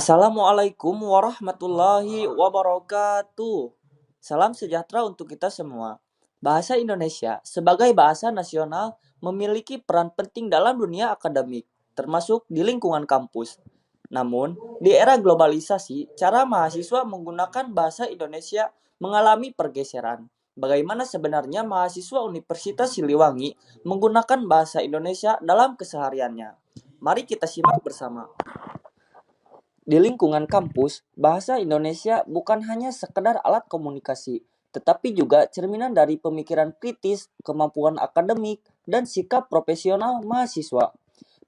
Assalamualaikum warahmatullahi wabarakatuh. Salam sejahtera untuk kita semua. Bahasa Indonesia sebagai bahasa nasional memiliki peran penting dalam dunia akademik, termasuk di lingkungan kampus. Namun, di era globalisasi, cara mahasiswa menggunakan bahasa Indonesia mengalami pergeseran. Bagaimana sebenarnya mahasiswa Universitas Siliwangi menggunakan bahasa Indonesia dalam kesehariannya? Mari kita simak bersama. Di lingkungan kampus, bahasa Indonesia bukan hanya sekedar alat komunikasi, tetapi juga cerminan dari pemikiran kritis, kemampuan akademik, dan sikap profesional mahasiswa.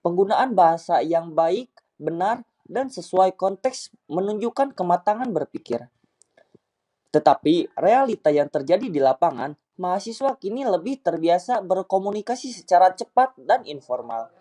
Penggunaan bahasa yang baik, benar, dan sesuai konteks menunjukkan kematangan berpikir. Tetapi realita yang terjadi di lapangan, mahasiswa kini lebih terbiasa berkomunikasi secara cepat dan informal.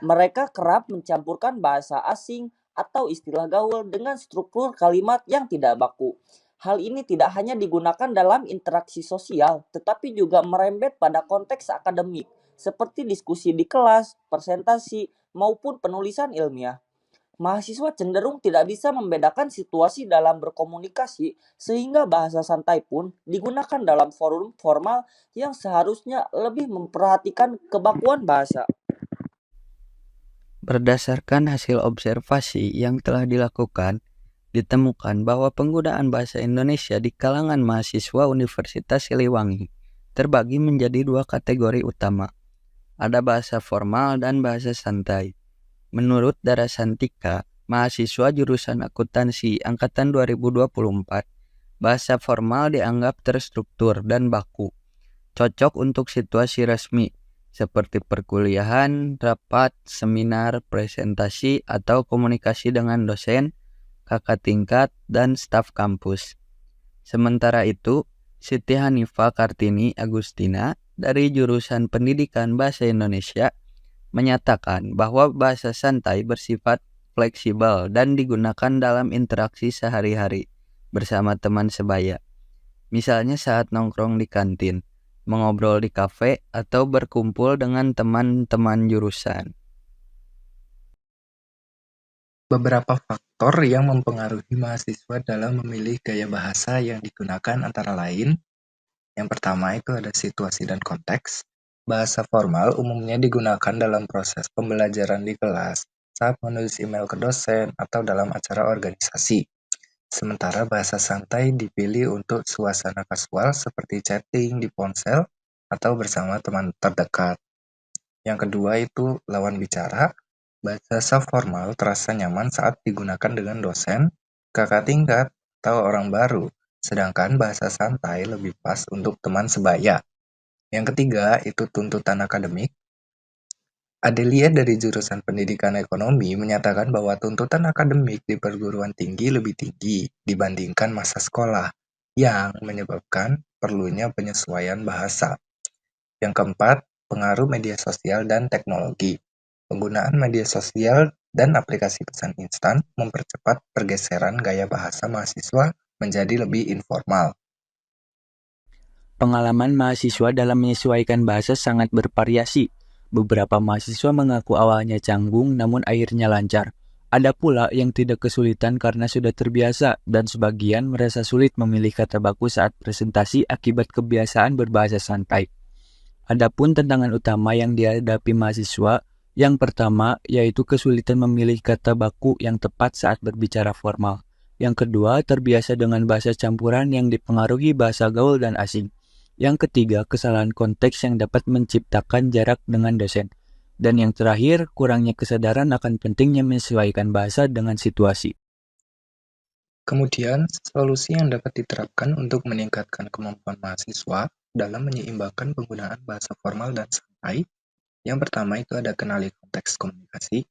Mereka kerap mencampurkan bahasa asing atau istilah gaul dengan struktur kalimat yang tidak baku. Hal ini tidak hanya digunakan dalam interaksi sosial, tetapi juga merembet pada konteks akademik, seperti diskusi di kelas, presentasi, maupun penulisan ilmiah. Mahasiswa cenderung tidak bisa membedakan situasi dalam berkomunikasi, sehingga bahasa santai pun digunakan dalam forum formal yang seharusnya lebih memperhatikan kebakuan bahasa. Berdasarkan hasil observasi yang telah dilakukan, ditemukan bahwa penggunaan bahasa Indonesia di kalangan mahasiswa Universitas Siliwangi terbagi menjadi dua kategori utama. Ada bahasa formal dan bahasa santai. Menurut Darasantika, mahasiswa jurusan akuntansi angkatan 2024, bahasa formal dianggap terstruktur dan baku, cocok untuk situasi resmi seperti perkuliahan, rapat, seminar, presentasi, atau komunikasi dengan dosen, kakak tingkat, dan staf kampus. Sementara itu, Siti Hanifah Kartini Agustina dari jurusan Pendidikan Bahasa Indonesia menyatakan bahwa bahasa santai bersifat fleksibel dan digunakan dalam interaksi sehari-hari bersama teman sebaya. Misalnya saat nongkrong di kantin, mengobrol di kafe, atau berkumpul dengan teman-teman jurusan. Beberapa faktor yang mempengaruhi mahasiswa dalam memilih gaya bahasa yang digunakan antara lain, yang pertama itu ada situasi dan konteks. Bahasa formal umumnya digunakan dalam proses pembelajaran di kelas, saat menulis email ke dosen, atau dalam acara organisasi. Sementara bahasa santai dipilih untuk suasana kasual seperti chatting di ponsel atau bersama teman terdekat. Yang kedua itu lawan bicara. Bahasa formal terasa nyaman saat digunakan dengan dosen, kakak tingkat, atau orang baru, sedangkan bahasa santai lebih pas untuk teman sebaya. Yang ketiga itu tuntutan akademik. Adelia dari jurusan Pendidikan Ekonomi menyatakan bahwa tuntutan akademik di perguruan tinggi lebih tinggi dibandingkan masa sekolah, yang menyebabkan perlunya penyesuaian bahasa. Yang keempat, pengaruh media sosial dan teknologi. Penggunaan media sosial dan aplikasi pesan instan mempercepat pergeseran gaya bahasa mahasiswa menjadi lebih informal. Pengalaman mahasiswa dalam menyesuaikan bahasa sangat bervariasi. Beberapa mahasiswa mengaku awalnya canggung namun akhirnya lancar. Ada pula yang tidak kesulitan karena sudah terbiasa dan sebagian merasa sulit memilih kata baku saat presentasi akibat kebiasaan berbahasa santai. Adapun tantangan utama yang dihadapi mahasiswa, yang pertama yaitu kesulitan memilih kata baku yang tepat saat berbicara formal. Yang kedua, terbiasa dengan bahasa campuran yang dipengaruhi bahasa gaul dan asing. Yang ketiga, kesalahan konteks yang dapat menciptakan jarak dengan dosen. Dan yang terakhir, kurangnya kesadaran akan pentingnya menyesuaikan bahasa dengan situasi. Kemudian, solusi yang dapat diterapkan untuk meningkatkan kemampuan mahasiswa dalam menyeimbangkan penggunaan bahasa formal dan santai. Yang pertama itu ada kenali konteks komunikasi,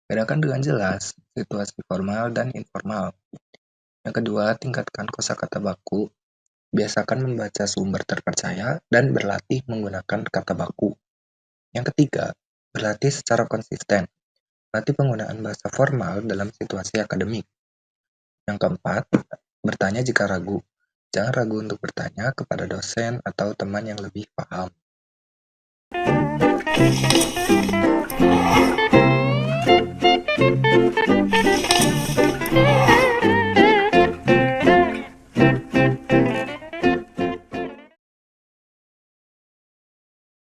bedakan dengan jelas situasi formal dan informal. Yang kedua, tingkatkan kosakata baku. Biasakan membaca sumber terpercaya dan berlatih menggunakan kata baku. Yang ketiga, berlatih secara konsisten. Latih penggunaan bahasa formal dalam situasi akademik. Yang keempat, bertanya jika ragu. Jangan ragu untuk bertanya kepada dosen atau teman yang lebih paham.